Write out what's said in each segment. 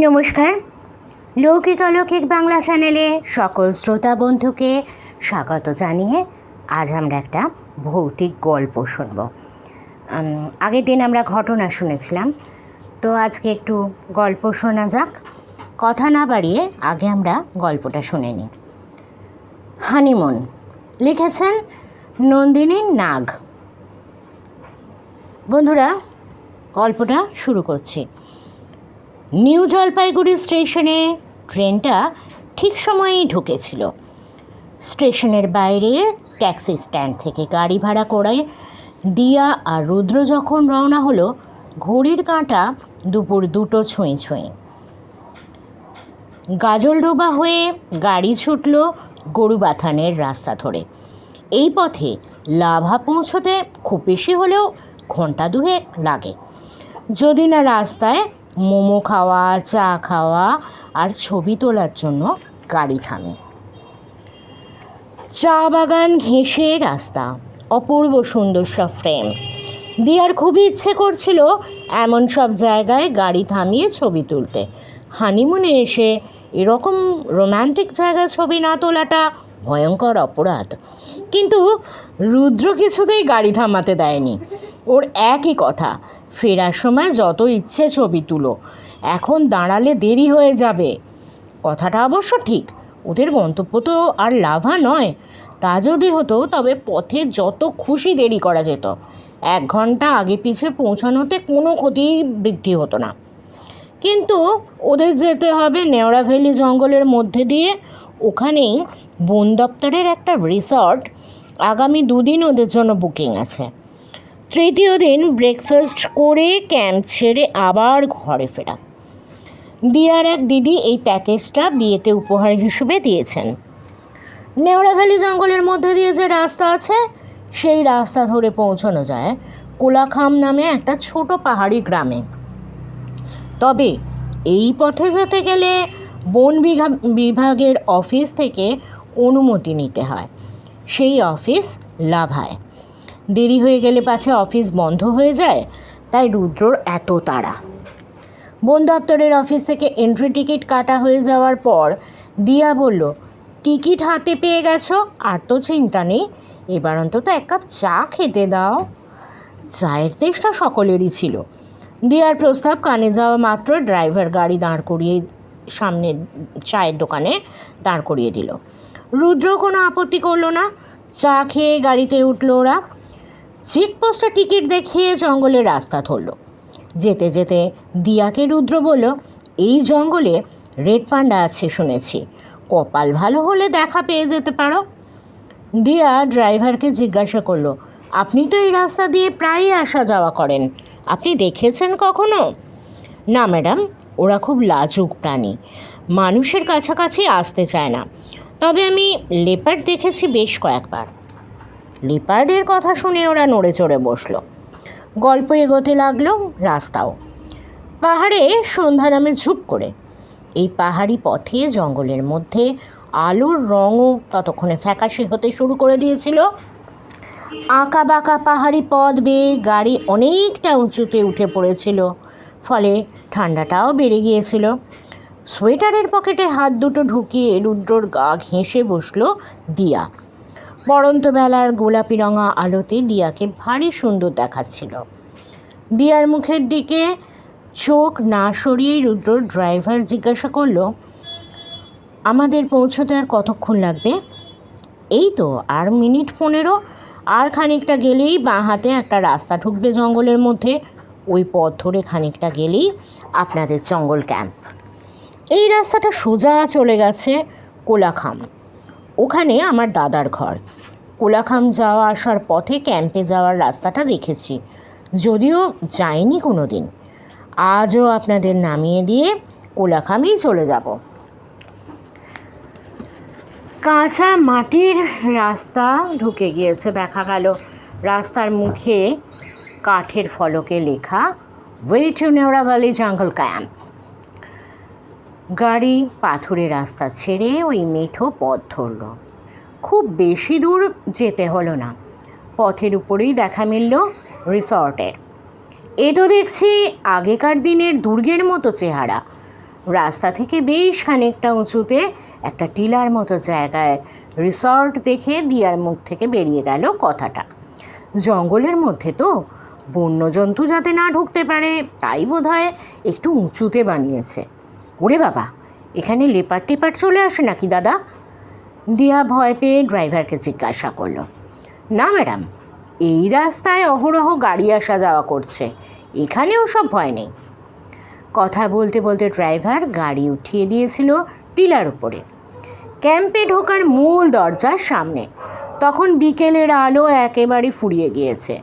নমস্কার। লৌকিক অলৌকিক বাংলা চ্যানেলে সকল শ্রোতা বন্ধুকে স্বাগত জানিয়ে আজ আমরা একটা ভৌতিক গল্প শুনব। আগের দিন আমরা ঘটনা শুনেছিলাম, তো আজকে একটু গল্প শোনা যাক। কথা না বাড়িয়ে আগে আমরা গল্পটা শুনে নিই। হানিমুন, লিখেছেন নন্দিনী নাগ। বন্ধুরা, গল্পটা শুরু করছি। নিউ জলপাইগুড়ি স্টেশনে ট্রেনটা ঠিক সময়েই ঢুকেছিল। স্টেশনের বাইরে ট্যাক্সি স্ট্যান্ড থেকে গাড়ি ভাড়া করে দিয়া আর রুদ্র যখন রওনা হলো, ঘড়ির কাঁটা দুপুর 2টো ছুঁই ছুঁই। গাজলডোবা হয়ে গাড়ি ছুটল গরুবাথানের রাস্তা ধরে। এই পথে লাভা পৌঁছতে খুব বেশি হলেও ঘন্টা 2 লাগে, যদি না রাস্তায় মোমো খাওয়া, চা খাওয়া আর ছবি তোলার জন্য গাড়ি থামে। চা বাগান ঘেঁষে রাস্তা, অপূর্ব সুন্দর সব ফ্রেম। দিয়ার খুবই ইচ্ছে করছিল এমন সব জায়গায় গাড়ি থামিয়ে ছবি তুলতে। হানিমুনে এসে এরকম রোম্যান্টিক জায়গায় ছবি না তোলাটা ভয়ঙ্কর অপরাধ। কিন্তু রুদ্র কিছুতেই গাড়ি থামাতে দেয়নি। ওর একই কথা, ফেরার সময় যত ইচ্ছে ছবি তুলো, এখন দাঁড়ালে দেরি হয়ে যাবে। কথাটা অবশ্য ঠিক, ওদের গন্তব্য তো আর লাভা নয়। তা যদি হতো তবে পথে যত খুশি দেরি করা যেত, 1 ঘন্টা আগে পিছে পৌঁছানোতে কোনো ক্ষতি বৃদ্ধি হতো না। কিন্তু ওদের যেতে হবে নেওড়া ভ্যালি জঙ্গলের মধ্যে দিয়ে। ওখানেই বন দপ্তরের একটা রিসর্ট আগামী 2 দিন ওদের জন্য বুকিং আছে। তৃতীয় দিন ব্রেকফাস্ট করে ক্যাম্প ছেড়ে আবার ঘরে ফেরা। দিয়ার এক দিদি এই প্যাকেজটা বিয়েতে উপহার হিসেবে দিয়েছেন। নেওড়া ভ্যালি জঙ্গলের মধ্যে দিয়ে যে রাস্তা আছে, সেই রাস্তা ধরে পৌঁছানো যায় কোলাখাম নামে একটা ছোট পাহাড়ি গ্রামে। তবে এই পথে যেতে গেলে বন বিভাগের অফিস থেকে অনুমতি নিতে হয়। সেই অফিস লাভায়। দেরি হয়ে গেলে পাছে অফিস বন্ধ হয়ে যায়, তাই রুদ্রর এত তাড়া। বন দপ্তরের অফিস থেকে এন্ট্রি টিকিট কাটা হয়ে যাওয়ার পর দিয়া বলল, টিকিট হাতে পেয়ে গেছো, আর তো চিন্তা নেই, এবার অন্তত 1 কাপ চা খেতে দাও। চায়ের তেষ্টা সকলেরই ছিল। দিয়ার প্রস্তাব কানে যাওয়া মাত্র ড্রাইভার গাড়ি দাঁড় করিয়ে সামনে চায়ের দোকানে দাঁড় করিয়ে দিল। রুদ্র কোনো আপত্তি করলো না। চা খেয়ে গাড়িতে উঠল ওরা। চেকপোস্টে টিকিট দেখিয়ে জঙ্গলের রাস্তা ধরল। যেতে যেতে দিয়াকে রুদ্র বলল, এই জঙ্গলে রেড পান্ডা আছে শুনেছি, কপাল ভালো হলে দেখা পেয়ে যেতে পারো। দিয়া ড্রাইভারকে জিজ্ঞাসা করলো, আপনি তো এই রাস্তা দিয়ে প্রায়ই আসা যাওয়া করেন, আপনি দেখেছেন কখনো? না ম্যাডাম, ওরা খুব লাজুক প্রাণী, মানুষের কাছাকাছি আসতে চায় না। তবে আমি লেপার্ড দেখেছি বেশ কয়েকবার। লেপার্ডের কথা শুনে ওরা নড়ে চড়ে বসলো। গল্প এগোতে লাগলো। রাস্তাও পাহাড়ে সন্ধ্যা নামে ঝুপ করে। এই পাহাড়ি পথে জঙ্গলের মধ্যে আলোর রঙও ততক্ষণে ফ্যাকাশে হতে শুরু করে দিয়েছিল। আঁকা বাঁকা পাহাড়ি পথ বেয়ে গাড়ি অনেকটা উঁচুতে উঠে পড়েছিল, ফলে ঠান্ডাটাও বেড়ে গিয়েছিল। সোয়েটারের পকেটে হাত দুটো ঢুকিয়ে রুদ্রর গা ঘেঁষে বসলো দিয়া। পড়ন্ত বেলার গোলাপি রঙা আলোতে দিয়াকে ভারী সুন্দর দেখাচ্ছিল। দিয়ার মুখের দিকে চোখ না সরিয়েই রুদ্র ড্রাইভার জিজ্ঞাসা করলো, আমাদের পৌঁছতে আর কতক্ষণ লাগবে? এই তো আর মিনিট 15, আর খানিকটা গেলেই বাঁ হাতে একটা রাস্তা ঢুকবে জঙ্গলের মধ্যে। ওই পথ ধরে খানিকটা গেলেই আপনাদের জঙ্গল ক্যাম্প। এই রাস্তাটা সোজা চলে গেছে কোলাখাম, ওখানে আমার দাদার ঘর। কোলাখাম যাওয়া আসার পথে ক্যাম্পে যাওয়ার রাস্তাটা দেখেছি, যদিও যাইনি কোনো দিন। আজও আপনাদের নামিয়ে দিয়ে কোলাখামেই চলে যাব। কাঁচা মাটির রাস্তা ঢুকে গিয়েছে। দেখা গেল রাস্তার মুখে কাঠের ফলকে লেখা, ওয়ে টু নেওড়া ভ্যালি জঙ্গল ক্যাম্প। গাড়ি পাথুরে রাস্তা ছেড়ে ওই মেঠো পথ ধরল। খুব বেশি দূর যেতে হলো না, পথের উপরেই দেখা মিলল রিসর্টের। এ তো দেখছি আগেকার দিনের দুর্গের মতো চেহারা। রাস্তা থেকে বেশ খানিকটা উঁচুতে একটা টিলার মতো জায়গায় রিসর্ট দেখে দিয়ার মুখ থেকে বেরিয়ে গেল কথাটা। জঙ্গলের মধ্যে তো, বন্যজন্তু যাতে না ঢুকতে পারে তাই বোধহয় একটু উঁচুতে বানিয়েছে। ওরে বাবা, এখানে লেপার টেপার চলে আসে নাকি দাদা? দিয়া ভয় পেয়ে ড্রাইভারকে জিজ্ঞাসা করলো। না ম্যাডাম, এই রাস্তায় অহরহ গাড়ি আসা যাওয়া করছে, এখানেও সব ভয় নেই। কথা বলতে বলতে ড্রাইভার গাড়ি উঠিয়ে দিয়েছিল টিলার উপরে, ক্যাম্পে ঢোকার মূল দরজার সামনে। তখন বিকেলের আলো একেবারে ফুরিয়ে গিয়েছে,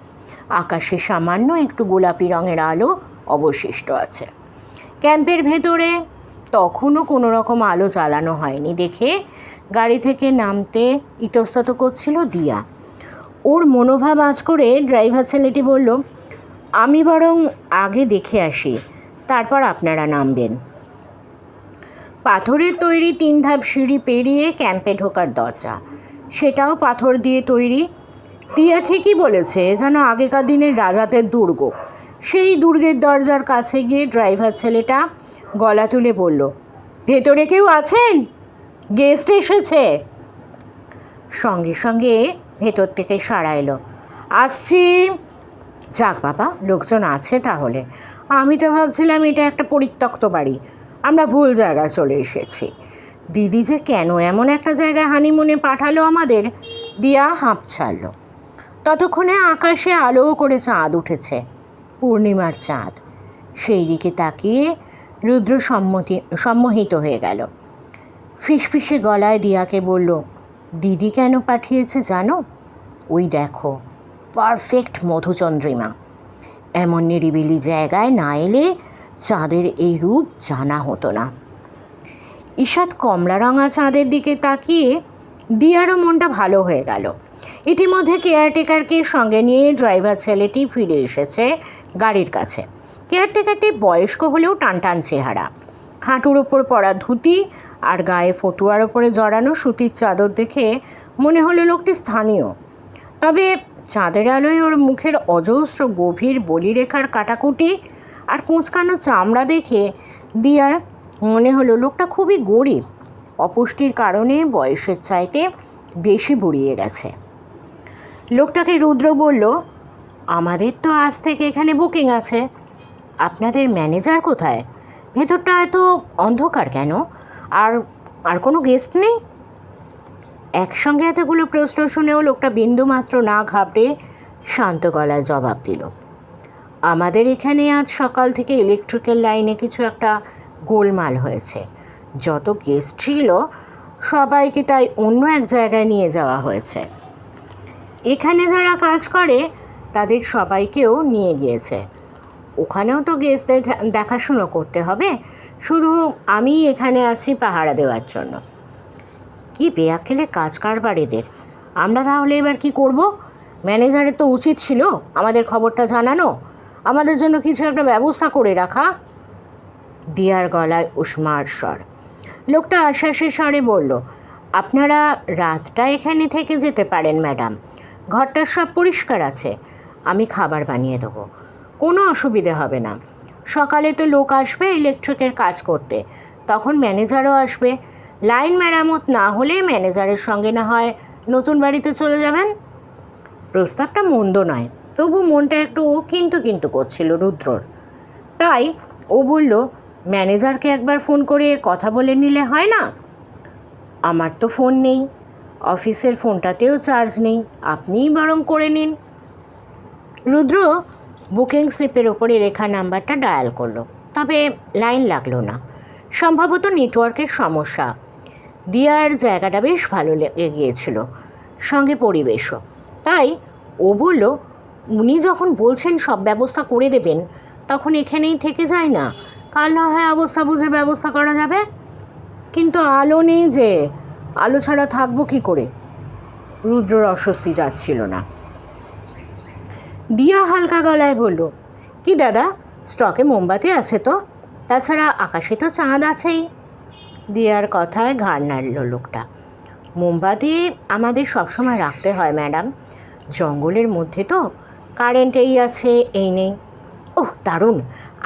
আকাশে সামান্য একটু গোলাপি রঙের আলো অবশিষ্ট আছে। ক্যাম্পের ভেতরে তখনও কোনো রকম আলো জ্বালানো হয়নি দেখে গাড়ি থেকে নামতে ইতস্তত করছিল দিয়া। ওর মনোভাব আঁচ করে ড্রাইভার ছেলেটি বলল, আমি বরং আগে দেখে আসি, তারপর আপনারা নামবেন। পাথরের তৈরি 3 ধাপ সিঁড়ি পেরিয়ে ক্যাম্পে ঢোকার দরজা, সেটাও পাথর দিয়ে তৈরি। দিয়া ঠিকই বলেছে, যেন আগেকার দিনের রাজাদের দুর্গ। সেই দুর্গের দরজার কাছে গিয়ে ড্রাইভার ছেলেটা গলা তুলে বলল, ভেতরে কেউ আছেন? গেস্ট এসেছে। সঙ্গে সঙ্গে ভেতর থেকে সাড়া এলো, আসছি। যাক বাবা, লোকজন আছে তাহলে। আমি তো ভাবছিলাম এটা একটা পরিত্যক্ত বাড়ি, আমরা ভুল জায়গায় চলে এসেছি। দিদি যে কেন এমন একটা জায়গায় হানিমুনে পাঠালো আমাদের, দিয়া হাঁপ ছাড়ল। ততক্ষণে আকাশে আলো করে চাঁদ উঠেছে, পূর্ণিমার চাঁদ। সেই দিকে তাকিয়ে রুদ্র সম্মোহিত হয়ে গেল। ফিসফিসে গলায় দিয়াকে বলল, দিদি কেন পাঠিয়েছে জানো? ওই দেখো, পারফেক্ট মধুচন্দ্রিমা। এমন নিরিবিলি জায়গায় না এলে চাঁদের এই রূপ জানা হতো না। ঈষৎ কমলা রঙা চাঁদের দিকে তাকিয়ে দিয়ারও মনটা ভালো হয়ে গেল। ইতিমধ্যে কেয়ারটেকারকে সঙ্গে নিয়ে ড্রাইভার ছেলেটি ফিরে এসেছে গাড়ির কাছে। কেয়ারটেকারটি বয়স্ক হলেও টানটান চেহারা, হাঁটুর ওপর পরা ধুতি আর গায়ে ফতুয়ার ওপরে জড়ানো সুতির চাদর দেখে মনে হলো লোকটি স্থানীয়। তবে চাঁদের আলোয় ওর মুখের অজস্র গভীর বলিরেখার কাটাকুটি আর কুঁচকানো চামড়া দেখে দিয়ার মনে হলো লোকটা খুবই গরিব, অপুষ্টির কারণে বয়সের চাইতে বেশি বুড়িয়ে গেছে। লোকটাকে রুদ্র বলল, আমাদের তো আজ থেকে এখানে বুকিং আছে, আপনাদের ম্যানেজার কোথায়? ভেতরটা এত অন্ধকার কেন? আর আর কোনো গেস্ট নেই? একসঙ্গে এতগুলো প্রশ্ন শুনেও লোকটা বিন্দুমাত্র না ঘাবড়ে শান্ত গলায় জবাব দিল, আমাদের এখানে আজ সকাল থেকে ইলেকট্রিক্যাল লাইনে কিছু একটা গোলমাল হয়েছে। যত গেস্ট ছিল সবাইকে তাই অন্য এক জায়গায় নিয়ে যাওয়া হয়েছে। এখানে যারা কাজ করে তাদের সবাইকেও নিয়ে গিয়েছে। ওখানেও তো গেস্টদের দেখাশুনো করতে হবে, শুধু আমি এখানে আছি পাহারা দেওয়ার জন্য। কি বেয়াক্কেলে কাজ কারবার এদের। আমরা তাহলে এবার কি করব? ম্যানেজারের তো উচিত ছিল আমাদের খবরটা জানানো, আমাদের জন্য কিছু একটা ব্যবস্থা করে রাখা। দিয়ার গলায় উষ্মার স্বর। লোকটা আশ্বাসের স্বরে বলল, আপনারা রাতটা এখানে থেকে যেতে পারেন ম্যাডাম, ঘরটা সব পরিষ্কার আছে, আমি খাবার বানিয়ে দেবো, কোনো অসুবিধে হবে না। সকালে তো লোক আসবে ইলেকট্রিকের কাজ করতে, তখন ম্যানেজারও আসবে। লাইন মেরামত না হলে ম্যানেজারের সঙ্গে না হয় নতুন বাড়িতে চলে যাবেন। প্রস্তাবটা মন্দ নয়, তবু মনটা একটু কিন্তু কিন্তু করছিল রুদ্রর। তাই ও বলল, ম্যানেজারকে একবার ফোন করে কথা বলে নিলে হয় না? আমার তো ফোন নেই, অফিসের ফোনটাতেও চার্জ নেই, আপনিই বরং করে নিন। রুদ্র বুকিং স্লিপের ওপরে লেখা নাম্বারটা ডায়াল করলো, তবে লাইন লাগলো না। সম্ভবত নেটওয়ার্কের সমস্যা। দিয়ার জায়গাটা বেশ ভালো লেগে গিয়েছিল, সঙ্গে পরিবেশও। তাই ও বলল, উনি যখন বলছেন সব ব্যবস্থা করে দেবেন, তখন এখানেই থেকে যায় না, কাল না হয় অবস্থা বুঝে ব্যবস্থা করা যাবে। কিন্তু আলো নেই যে, আলো ছাড়া থাকবো কী করে? রুদ্রর অস্বস্তি যাচ্ছিল না। দিয়া হালকা গলায় বলল, কি দাদা, স্টকে মোমবাতি আছে তো? তাছাড়া আকাশে তো চাঁদ আছেই। দিয়ার কথায় ঘাড় নাড়ল লোকটা। মোমবাতি আমাদের সবসময় রাখতে হয় ম্যাডাম, জঙ্গলের মধ্যে তো, কারেন্ট এই আছে এই নেই। ওহ দারুণ,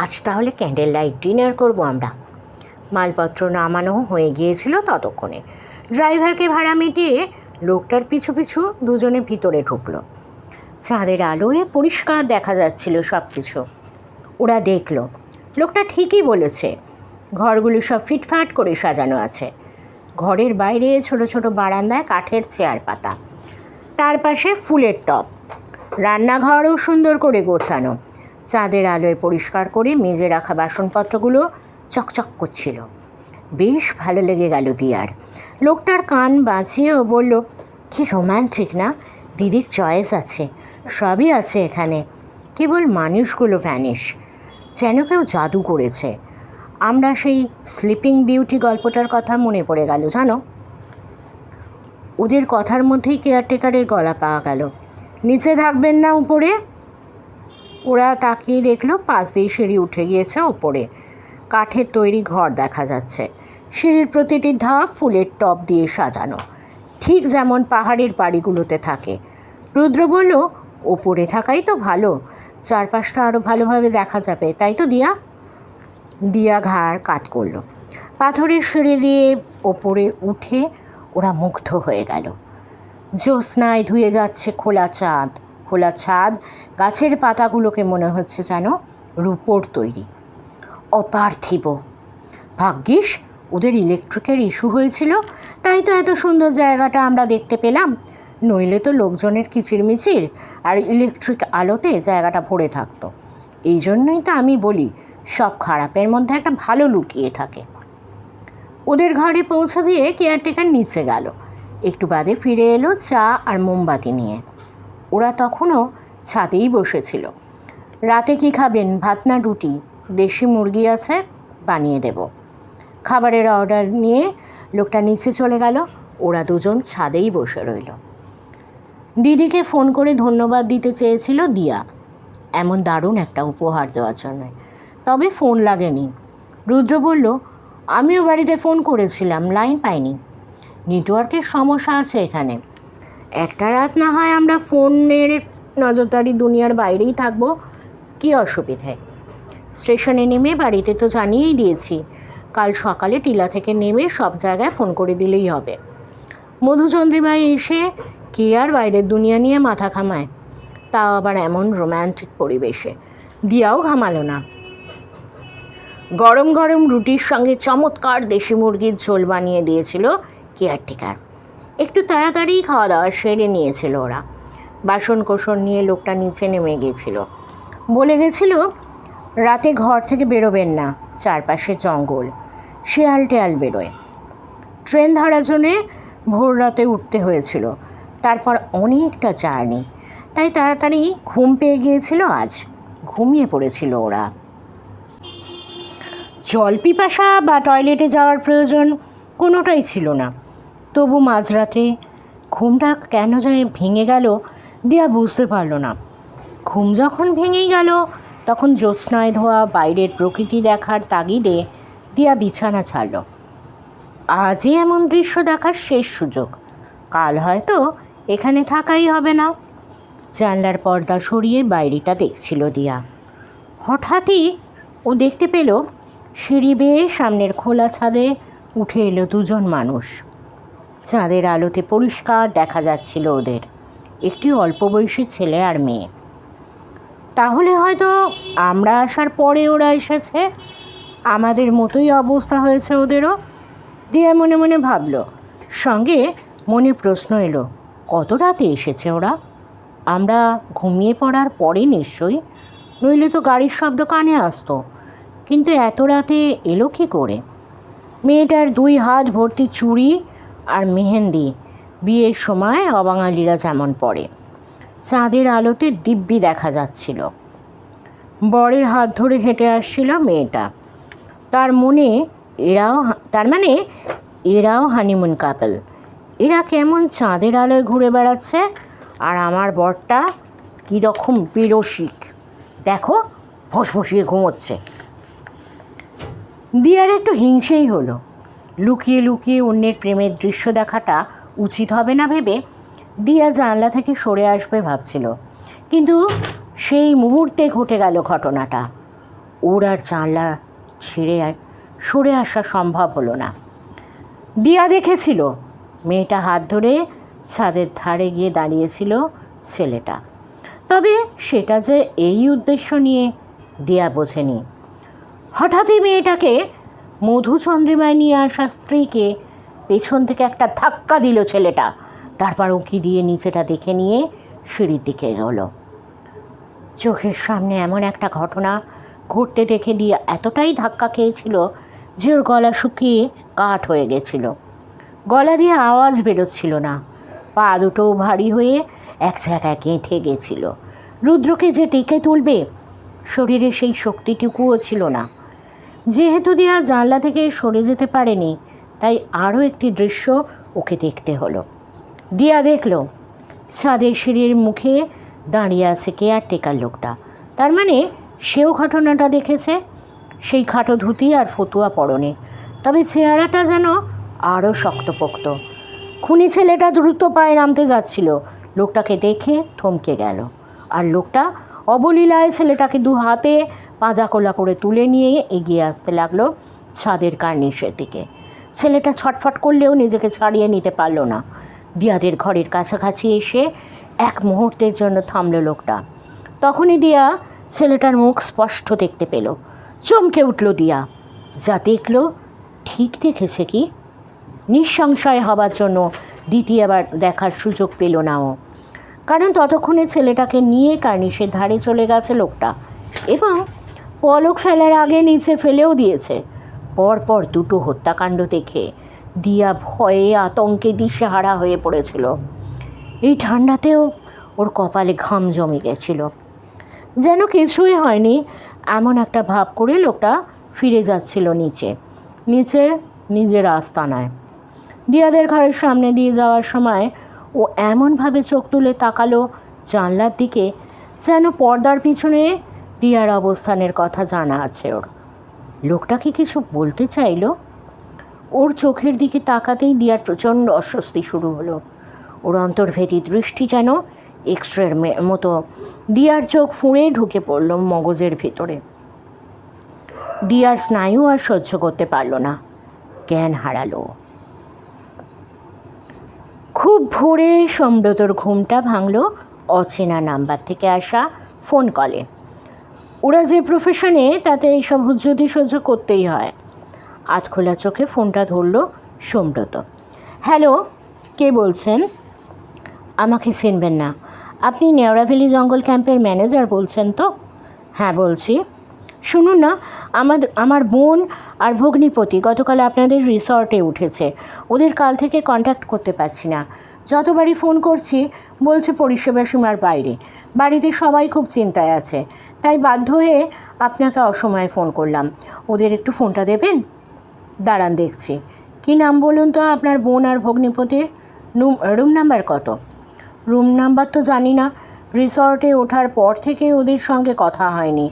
আজ তাহলে ক্যান্ডেল লাইট ডিনার করবো আমরা। মালপত্র নামানো হয়ে গিয়েছিল ততক্ষণে। ড্রাইভারকে ভাড়া মিটিয়ে লোকটার পিছু পিছু দুজনে ভিতরে ঢুকলো। চাঁদের আলোয় পরিষ্কার দেখা যাচ্ছিল সব কিছু। ওরা দেখল লোকটা ঠিকই বলেছে, ঘরগুলো সব ফিটফাট করে সাজানো আছে। ঘরের বাইরে ছোট ছোট বারান্দায় কাঠের চেয়ার পাতা, তার পাশে ফুলের টব। রান্নাঘরও সুন্দর করে গোছানো। চাঁদের আলোয় পরিষ্কার করে মেজে রাখা বাসনপত্রগুলো চকচক করছিল। বেশ ভালো লেগে গেল দিয়ার। লোকটার কান বাঁচিয়েও বলল, কি রোম্যান্টিক না, দিদির চয়েস আছে, সবই আছে এখানে, কেবল মানুষগুলো ভ্যানিশ, যেন কেউ জাদু করেছে। আমরা সেই স্লিপিং বিউটি গল্পটার কথা মনে পড়ে গেল জানো। ওদের কথার মধ্যেই কেয়ারটেকারের গলা পাওয়া গেল, নিচে থাকবেন না উপরে। ওরা তাকিয়ে দেখলো পাশ দিয়ে সিঁড়ি উঠে গিয়েছে ওপরে। কাঠের তৈরি ঘর দেখা যাচ্ছে। সিঁড়ির প্রতিটি ধাপ ফুলের টব দিয়ে সাজানো, ঠিক যেমন পাহাড়ের বাড়িগুলোতে থাকে। রুদ্র বলল, ওপরে থাকাই তো ভালো, চারপাশটা আরও ভালোভাবে দেখা যাবে, তাই তো দিয়া? দিয়া ঘাড় কাত করল। পাথরের সিঁড়ি দিয়ে ওপরে উঠে ওরা মুগ্ধ হয়ে গেল। জ্যোৎস্নায় ধুয়ে যাচ্ছে খোলা চাঁদ। খোলা ছাদ, গাছের পাতাগুলোকে মনে হচ্ছে যেন রূপোর তৈরি, অপার্থিব। ভাগ্যিস ওদের ইলেকট্রিকের ইস্যু হয়েছিল, তাই তো এত সুন্দর জায়গাটা আমরা দেখতে পেলাম, নইলে তো লোকজনের কিচিরমিচির আর ইলেকট্রিক আলোতে জায়গাটা ভরে থাকতো। এই জন্যই তো আমি বলি, সব খারাপের মধ্যে একটা ভালো লুকিয়ে থাকে। ওদের ঘরে পৌঁছে দিয়ে কেয়ারটেকার নিচে গেল। একটু বাদে ফিরে এলো চা আর মোমবাতি নিয়ে। ওরা তখনও ছাদেই বসেছিল। রাতে কি খাবেন, ভাত না রুটি? দেশি মুরগি আছে, বানিয়ে দেব। খাবারের অর্ডার নিয়ে লোকটা নিচে চলে গেল। ওরা দুজন ছাদেই বসে রইল। দিদিকে ফোন করে ধন্যবাদ দিতে চেয়েছিল দিয়া, এমন দারুণ একটা উপহার দেওয়ার জন্য, তবে ফোন লাগেনি। রুদ্র বলল, আমিও বাড়িতে ফোন করেছিলাম, লাইন পাইনি, নেটওয়ার্কের সমস্যা আছে এখানে। একটা রাত না হয় আমরা ফোনের নজরদারি দুনিয়ার বাইরেই থাকবো, কী অসুবিধে? স্টেশনে নেমে বাড়িতে তো জানিয়েই দিয়েছি, কাল সকালে টিলা থেকে নেমে সব জায়গায় ফোন করে দিলেই হবে। মধুচন্দ্রিমায় এসে কে আর বাইরের দুনিয়া নিয়ে মাথা ঘামায়, তাও আবার এমন রোম্যান্টিক পরিবেশে। দিয়াও ঘামালো না। গরম গরম রুটির সঙ্গে চমৎকার দেশি মুরগির ঝোল বানিয়ে দিয়েছিল কেয়ারটেকার। একটু তাড়াতাড়ি খাওয়া দাওয়া সেরে নিয়েছিল ওরা। বাসন কোসন নিয়ে লোকটা নিচে নেমে গেছিল। বলে গেছিল, রাতে ঘর থেকে বেরোবেন না, চারপাশে জঙ্গল, শেয়াল টেয়াল বেরোয়। ট্রেন ধরার জন্যে ভোর রাতে উঠতে হয়েছিল, তারপর অনেকটা জার্নি, তাই তাড়াতাড়ি ঘুম পেয়ে গিয়েছিল আজ। ঘুমিয়ে পড়েছিল ওরা। জল পিপাসা বা টয়লেটে যাওয়ার প্রয়োজন কোনোটাই ছিল না। তবু মাঝরাতে ঘুমটা কেন যায় ভেঙে গেল দিয়া বুঝতে পারল না। ঘুম যখন ভেঙেই গেল, তখন জ্যোৎস্নায় ধোয়া বাইরের প্রকৃতি দেখার তাগিদে দিয়া বিছানা ছাড়ল। আজই এমন দৃশ্য দেখার শেষ সুযোগ, কাল হয়তো এখানে থাকাই হবে না। জানলার পর্দা সরিয়ে বাইরেটা দেখছিল দিয়া। হঠাৎই ও দেখতে পেল সিঁড়ি বেয়ে সামনের খোলা ছাদে উঠে এলো দুজন মানুষ। চাঁদের আলোতে পরিষ্কার দেখা যাচ্ছিল ওদের, একটি অল্প বয়সী ছেলে আর মেয়ে। তাহলে হয়তো আমরা আসার পরে ওরা এসেছে, আমাদের মতোই অবস্থা হয়েছে ওদেরও, দিয়া মনে মনে ভাবল। সঙ্গে মনে প্রশ্ন এলো, কত রাতে এসেছে ওরা? আমরা ঘুমিয়ে পড়ার পরে নিশ্চয়ই, নইলে তো গাড়ির শব্দ কানে আসতো, কিন্তু এত রাতে এলো কী করে? মেয়েটার 2 হাত ভর্তি চুড়ি আর মেহেন্দি, বিয়ের সময় অবাঙালিরা যেমন পরে। চাঁদের আলোতে দিব্যি দেখা যাচ্ছিল। বরের হাত ধরে হেঁটে আসছিল মেয়েটা। তার মানে এরাও হানিমুন কাপল। এরা কেমন চাঁদের আলোয় ঘুরে বেড়াচ্ছে, আর আমার বরটা কীরকম বিরসিক, দেখো ফসফসিয়ে ঘুমোচ্ছে। দিয়ার একটু হিংসেই হলো। লুকিয়ে লুকিয়ে অন্যের প্রেমের দৃশ্য দেখাটা উচিত হবে না ভেবে দিয়া জানলা থেকে সরে আসবে ভাবছিল, কিন্তু সেই মুহূর্তে ঘটে গেল ঘটনাটা। ওর আর জানলা ছিঁড়ে সরে আসা সম্ভব হলো না। দিয়া দেখেছিল মেয়েটা হাত ধরে ছাদের ধারে গিয়ে দাঁড়িয়েছিল ছেলেটা, তবে সেটা যে এই উদ্দেশ্য নিয়ে দিয়া বোঝেনি। হঠাৎই মেয়েটাকে মধুচন্দ্রিমায় নিয়ে আসা স্ত্রীকে পেছন থেকে একটা ধাক্কা দিল ছেলেটা। তারপর উঁকি দিয়ে নিচেটা দেখে নিয়ে সিঁড়ির দিকে এগোলো। চোখের সামনে এমন একটা ঘটনা ঘটতে দেখে দিয়ে এতটাই ধাক্কা খেয়েছিল যে ওর গলা শুকিয়ে কাঠ হয়ে গেছিল। গলা দিয়ে আওয়াজ বেরোচ্ছিল না, পা দুটোও ভারী হয়ে এক জায়গায় গেঁথে গেছিল। রুদ্রকে যে টেকে তুলবে শরীরে সেই শক্তিটুকুও ছিল না। যেহেতু দিয়া জানলা থেকে সরে যেতে পারেনি, তাই আরও একটি দৃশ্য ওকে দেখতে হলো। দিয়া দেখল ছাদের সিঁড়ির মুখে দাঁড়িয়ে আছে কেয়ারটেকার লোকটা। তার মানে সেও ঘটনাটা দেখেছে। সেই খাটো ধুতি আর ফতুয়া পরনে, তবে চেহারাটা যেন আরও শক্তপোক্ত। খুনি ছেলেটা দ্রুত পায়ে নামতে যাচ্ছিল, লোকটাকে দেখে থমকে গেল। আর লোকটা অবলীলায় ছেলেটাকে দু হাতে পাঁজাকোলা করে তুলে নিয়ে এগিয়ে আসতে লাগলো ছাদের কার্নিশের দিকে। ছেলেটা ছটফট করলেও নিজেকে ছাড়িয়ে নিতে পারল না। দিয়াদের ঘরের কাছাকাছি এসে এক মুহূর্তের জন্য থামল লোকটা। তখনই দিয়া ছেলেটার মুখ স্পষ্ট দেখতে পেল। চমকে উঠল দিয়া। যা দেখল ঠিক দেখেছে কি? নিঃসংশয় হবার জন্য দ্বিতীয়বার দেখার সুযোগ পেল না ও, কারণ ততক্ষণে ছেলেটাকে নিয়ে কার্নিশের ধারে চলে গেছে লোকটা এবং পলক ফেলার আগে নিচে ফেলেও দিয়েছে। পরপর দুটো হত্যাকাণ্ড দেখে দিয়া ভয়ে আতঙ্কে দিশেহারা হয়ে পড়েছিল। এই ঠান্ডাতেও ওর কপালে ঘাম জমে গেছিল। যেন কিছুই হয়নি এমন একটা ভাব করে লোকটা ফিরে যাচ্ছিল নিজের আস্তানায়। দিয়াদের ঘরের সামনে দিয়ে যাওয়ার সময় ও এমনভাবে চোখ তুলে তাকালো জানলার দিকে, যেন পর্দার পিছনে দিয়ার অবস্থানের কথা জানা আছে ওর। লোকটা কি কিছু বলতে চাইল? ওর চোখের দিকে তাকাতেই দিয়ার প্রচণ্ড অস্বস্তি শুরু হলো। ওর অন্তর্ভেদী দৃষ্টি যেন এক্সরের মতো দিয়ার চোখ ফুঁড়ে ঢুকে পড়ল মগজের ভেতরে। দিয়ার স্নায়ু আর সহ্য করতে পারল না, জ্ঞান হারালো। খুব ভোরে সম্ব্রতর ঘুমটা ভাঙল অচেনা নাম্বার থেকে আসা ফোন কলে। ওরা যে প্রফেশনে তাতে এইসব হুজ্জতি সহ্য করতেই হয়। আধখোলা চোখে ফোনটা ধরল সম্ব্রত। হ্যালো, কে বলছেন? আমাকে চিনবেন না, আপনি নেওড়াভ্যালি জঙ্গল ক্যাম্পের ম্যানেজার বলছেন তো? হ্যাঁ বলছি। শুনুন না, আমার বোন আর ভগ্নিপতি গতকাল আপনাদের রিসর্টে উঠেছে। ওদের কাল থেকে কন্ট্যাক্ট করতে পারছি না। যতবারই ফোন করছি বলছে পরিষেবা সীমার বাইরে। বাড়িতে সবাই খুব চিন্তায় আছে, তাই বাধ্য হয়ে আপনাকে অসময়ে ফোন করলাম। ওদের একটু ফোনটা দেবেন? দাঁড়ান দেখছি। কী নাম বলুন তো আপনার বোন আর ভগ্নিপতির? রুম নাম্বার কত? রুম নাম্বার তো জানি না। রিসর্টে ওঠার পর থেকে ওদের সঙ্গে কথা হয়নি।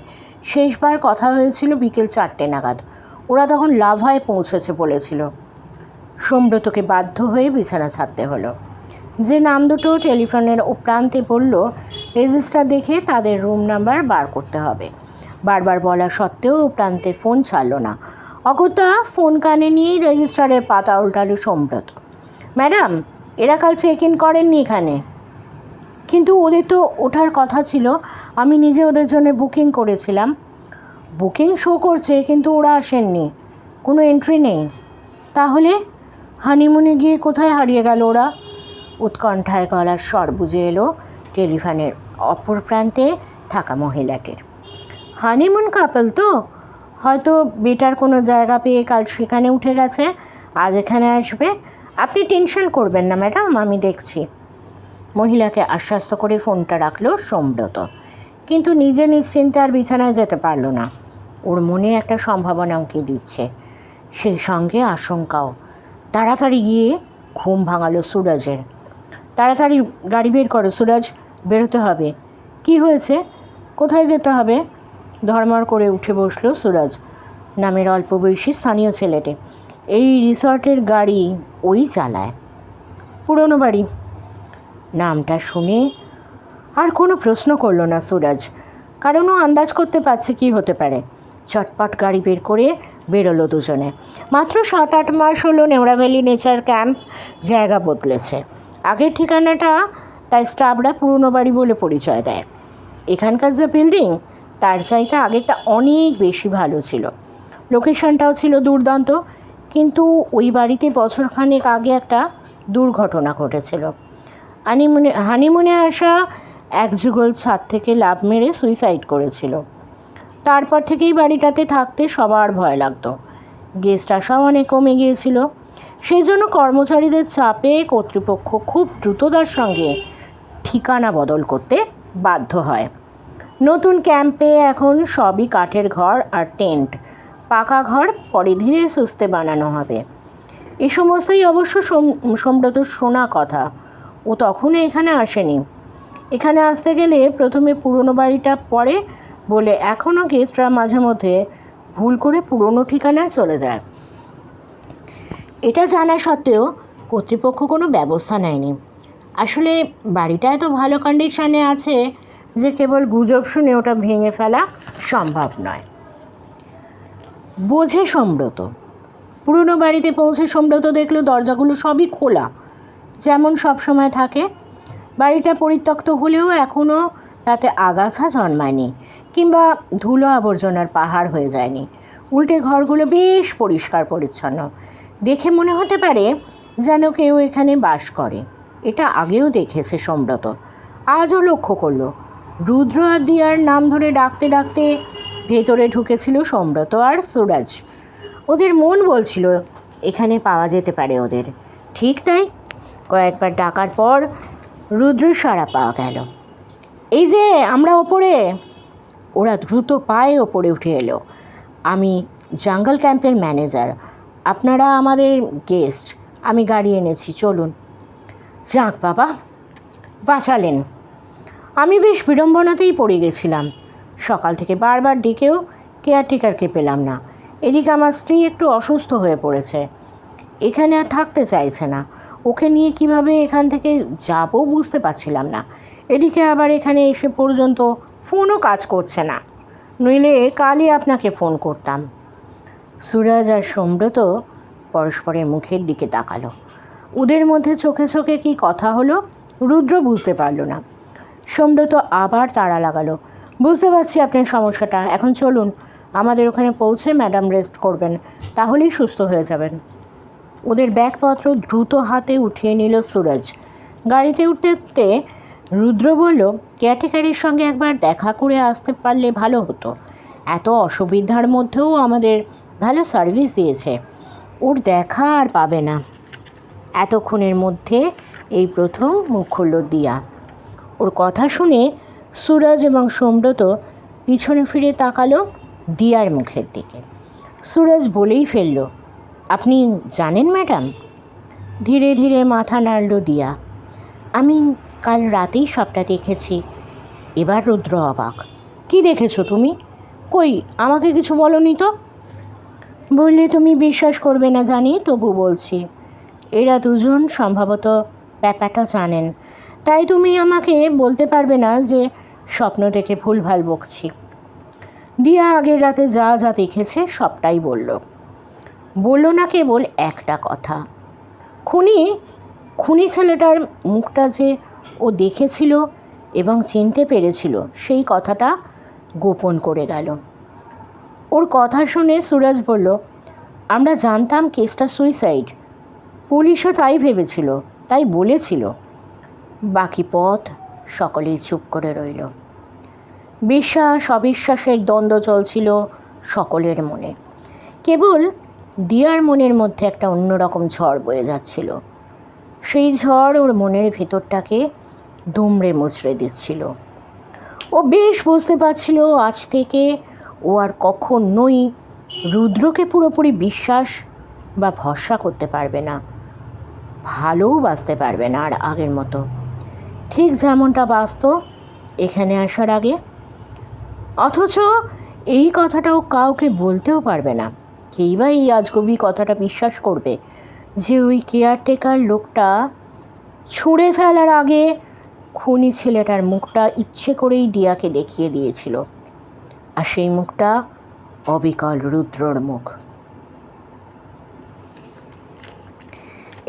শেষবার কথা হয়েছিল বিকেল 4টে নাগাদ। ওরা তখন লাভায় পৌঁছেছে বলেছিল। সম্ব্রতকে বাধ্য হয়ে বিছানা ছাড়তে হলো। যে নাম দুটো টেলিফোনের ও প্রান্তে বলল, রেজিস্টার দেখে তাদের রুম নাম্বার বার করতে হবে। বারবার বলা সত্ত্বেও ও প্রান্তে ফোন ছাড়ল না। অগত্যা ফোন কানে নিয়েই রেজিস্টারের পাতা উল্টালো সম্ব্রত। ম্যাডাম, এরা কাল চেক ইন করেননি এখানে? কিন্তু ওদের তো ওঠার কথা ছিল। আমি নিজে ওদের জন্য বুকিং করেছিলাম। বুকিং শো করছে কিন্তু ওরা আসেননি, কোনো এন্ট্রি নেই। তাহলে হানিমুনে গিয়ে কোথায় হারিয়ে গেল ওরা? উৎকণ্ঠায় গলার স্বর বুঝে এলো টেলিফোনের অপর প্রান্তে থাকা মহিলাটির। হানিমুন কাপল তো, হয়তো বেটার কোনো জায়গা পেয়ে কাল সেখানে উঠে গেছে, আজ এখানে আসবে। আপনি টেনশন করবেন না ম্যাডাম, আমি দেখছি। মহিলাকে আশ্বস্ত করে ফোনটা রাখলো সম্ব্রত, কিন্তু নিজে নিশ্চিন্তে আর বিছানায় যেতে পারল না। ওর মনে একটা সম্ভাবনা উঁকি দিচ্ছে, সেই সঙ্গে আশঙ্কাও। তাড়াতাড়ি গিয়ে ঘুম ভাঙালো সুরজের। তাড়াতাড়ি গাড়ি বের করো সুরজ, বেরোতে হবে। কি হয়েছে? কোথায় যেতে হবে? ধর্মর করে উঠে বসলো সুরজ নামের অল্প বয়সী স্থানীয় ছেলেটি। এই রিসর্টের গাড়ি ওই চালায়। পুরনো বাড়ি। নামটা শুনে আর কোনো প্রশ্ন করল না সুরজ, কারণ ও আন্দাজ করতে পারছে কী হতে পারে। চটপট গাড়ি বের করে বেরোলো দুজনে। মাত্র 7-8 মাস হলো নেওড়া ভ্যালি নেচার ক্যাম্প জায়গা বদলেছে। আগের ঠিকানাটা তাই স্টাফরা পুরনো বাড়ি বলে পরিচয় দেয়। এখানকার যে বিল্ডিং তার চাইতে আগেরটা অনেক বেশি ভালো ছিল, লোকেশনটাও ছিল দুর্দান্ত। কিন্তু ওই বাড়িতে বছরখানেক আগে একটা দুর্ঘটনা ঘটেছিল। হানিমুনে আসা এক যুগল ছাদ থেকে লাফ মেরে সুইসাইড করেছিল। তারপর থেকেই বাড়িটাতে থাকতে সবার ভয় লাগতো। গেস্ট আসাও অনেক কমে গিয়েছিল। সেই জন্য কর্মচারীদের চাপে কর্তৃপক্ষ খুব দ্রুততার সঙ্গে ঠিকানা বদল করতে বাধ্য হয়। নতুন ক্যাম্পে এখন সবই কাঠের ঘর আর টেন্ট, পাকা ঘর পরে ধীরে সুস্থে বানানো হবে। এই সমস্তই অবশ্য সম্ব্রত শোনা কথা। ও তখনও এখানে আসেনি। এখানে আসতে গেলে প্রথমে পুরনো বাড়িটা পড়ে বলে এখনও গেস্টরা মাঝে মধ্যে ভুল করে পুরনো ঠিকানায় চলে যায়। এটা জানা সত্ত্বেও কর্তৃপক্ষ কোনো ব্যবস্থা নেয়নি। আসলে বাড়িটা এত ভালো কন্ডিশনে আছে যে কেবল গুজব শুনে ওটা ভেঙে ফেলা সম্ভব নয়। বোঝে সম্ব্রত। পুরনো বাড়িতে পৌঁছে সম্ব্রত দেখলো দরজাগুলো সবই খোলা, যেমন সব সময় থাকে। বাড়িটা পরিত্যক্ত হলেও এখনও তাতে আগাছা জন্মায়নি কিংবা ধুলো আবর্জনার পাহাড় হয়ে যায়নি। উল্টে ঘরগুলো বেশ পরিষ্কার পরিচ্ছন্ন। দেখে মনে হতে পারে যেন কেউ এখানে বাস করে। এটা আগেও দেখেছে সম্ব্রত, আজও লক্ষ্য করলো। রুদ্র আর দিয়ার নাম ধরে ডাকতে ডাকতে ভেতরে ঢুকেছিল সম্ব্রত আর সুরজ। ওদের মন বলছিল এখানে পাওয়া যেতে পারে ওদের। ঠিক তাই, কয়েকবার ডাকার পর রুদ্র সাড়া পাওয়া গেল। এই যে আমরা ওপরে। ওরা দ্রুত পায়ে ওপরে উঠে এলো। আমি জঙ্গল ক্যাম্পের ম্যানেজার, আপনারা আমাদের গেস্ট। আমি গাড়ি এনেছি, চলুন। যাক বাবা, বাঁচালেন। আমি বেশ বিড়ম্বনাতেই পড়ে গেছিলাম। সকাল থেকে বারবার ডেকেও কেয়ারটেকারকে পেলাম না। এদিকে আমার স্ত্রী একটু অসুস্থ হয়ে পড়েছে, এখানে আর থাকতে চাইছে না। ওকে নিয়ে কিভাবে এখান থেকে যাবো বুঝতে পারছিলাম না। এদিকে আবার এখানে এসে পর্যন্ত ফোনও কাজ করছে না, নইলে কালই আপনাকে ফোন করতাম। সুরজ আর সম্ব্রত পরস্পরের মুখের দিকে তাকালো। ওদের মধ্যে চোখে চোখে কী কথা হলো রুদ্র বুঝতে পারল না। সম্ব্রত আবার তাড়া লাগালো। বুঝতে পারছি আপনার সমস্যাটা, এখন চলুন। আমাদের ওখানে পৌঁছে ম্যাডাম রেস্ট করবেন, তাহলেই সুস্থ হয়ে যাবেন। ওদের ব্যাগপত্র দ্রুত হাতে উঠিয়ে নিল সুরজ। গাড়িতে উঠতে উঠতে রুদ্র বলল, কেয়ারটেকারের সঙ্গে একবার দেখা করে আসতে পারলে ভালো হতো। এত অসুবিধার মধ্যেও আমাদের ভালো সার্ভিস দিয়েছে, ওর দেখা আর পাবে না। এতক্ষণের মধ্যে এই প্রথম মুখ খুলল দিয়া। ওর কথা শুনে সুরজ এবং সম্ব্রত পিছনে ফিরে তাকালো দিয়ার মুখের দিকে। সুরজ বলেই ফেলল, আপনি জানেন ম্যাডাম? ধীরে ধীরে মাথা নাড়ল দিয়া। আমি কাল রাতেই সবটা দেখেছি। এবার রুদ্র অবাক। কি দেখেছো তুমি? কই আমাকে কিছু বলনি তো? বললে তুমি বিশ্বাস করবে না জানি, তবু বলছি। এরা দুজন সম্ভবত ব্যাপারটা জানেন, তাই তুমি আমাকে বলতে পারবে না যে স্বপ্ন দেখে ভুলভাল বকছি। দিয়া আগের রাতে যা যা দেখেছে সবটাই বলল না কেবল একটা কথা, খুনি ছেলেটার মুখটা যে ও দেখেছিল এবং চিনতে পেরেছিল সেই কথাটা গোপন করে গেল। ওর কথা শুনে সুরজ বলল, আমরা জানতাম কেসটা সুইসাইড, পুলিশও তাই ভেবেছিল, তাই বলেছিল। বাকি পথ সকলেই চুপ করে রইল। বিশ্বাস অবিশ্বাসের দ্বন্দ্ব চলছিল সকলের মনে। কেবল দিয়ার মনের মধ্যে একটা অন্যরকম ঝড় বয়ে যাচ্ছিল। সেই ঝড় ওর মনের ভেতরটাকে দুমড়ে মুচড়ে দিচ্ছিল। ও বেশ বুঝতে পারছিল আজ থেকে ও আর কখনোই রুদ্রকে পুরোপুরি বিশ্বাস বা ভরসা করতে পারবে না, ভালোও বাঁচতে পারবে না আর আগের মতো, ঠিক যেমনটা বাঁচত এখানে আসার আগে। অথচ এই কথাটাও কাউকে বলতেও পারবে না। কেই বা এই আজগবি কথাটা বিশ্বাস করবে যে ওই কেয়ারটেকার লোকটা ছুঁড়ে ফেলার আগে খুনি ছেলেটার মুখটা ইচ্ছে করেই দিয়াকে দেখিয়ে দিয়েছিল, আর সেই মুখটা অবিকল রুদ্রর মুখ।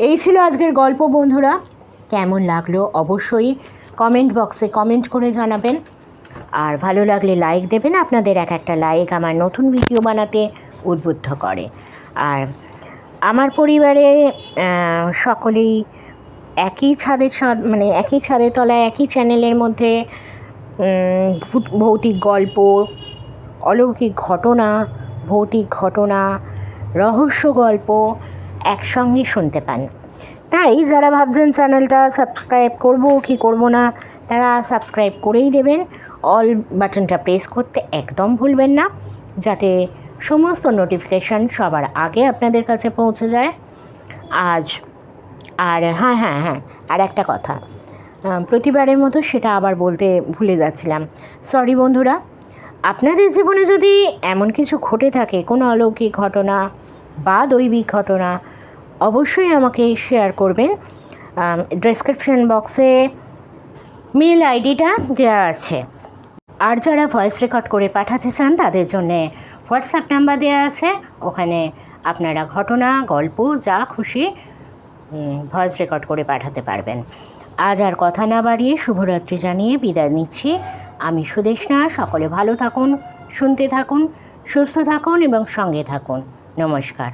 এই ছিল আজকের গল্প বন্ধুরা। কেমন লাগলো অবশ্যই কমেন্ট বক্সে কমেন্ট করে জানাবেন। আর ভালো লাগলে লাইক দেবেন। আপনাদের একটা লাইক আমার নতুন ভিডিও বানাতে উদ্বুদ্ধ করে। আর আমার পরিবারে সকলেই একই ছাদের তলায় একই চ্যানেলের মধ্যে ভৌতিক গল্প, অলৌকিক ঘটনা, ভৌতিক ঘটনা, রহস্য গল্প একসঙ্গে শুনতে পান। তাই যারা ভাবছেন চ্যানেলটা সাবস্ক্রাইব করব কি করব না, তারা সাবস্ক্রাইব করেই দেবেন। অল বাটনটা প্রেস করতে একদম ভুলবেন না, যাতে সমস্ত নোটিফিকেশান সবার আগে আপনাদের কাছে পৌঁছে যায়। আর হ্যাঁ আর একটা কথা, প্রতিবারের মতো সেটা আবার বলতে ভুলে যাচ্ছিলাম, সরি বন্ধুরা। আপনাদের জীবনে যদি এমন কিছু ঘটে থাকে, কোনো অলৌকিক ঘটনা বা দৈবিক ঘটনা, অবশ্যই আমাকে শেয়ার করবেন। ডেসক্রিপশন বক্সে মেল আইডিটা দেওয়া আছে। আর যারা ভয়েস রেকর্ড করে পাঠাতে চান তাদের জন্যে হোয়াটসঅ্যাপ নাম্বার দেওয়া আছে, ওখানে আপনারা ঘটনা, গল্প যা খুশি ভয়েস রেকর্ড করে পাঠাতে পারবেন। আজ আর কথা না বাড়িয়ে শুভরাত্রি জানিয়ে বিদায় নিচ্ছি। আমি সুদেষ্ণা। সকলে ভালো থাকুন, শুনতে থাকুন, সুস্থ থাকুন এবং সঙ্গে থাকুন। নমস্কার।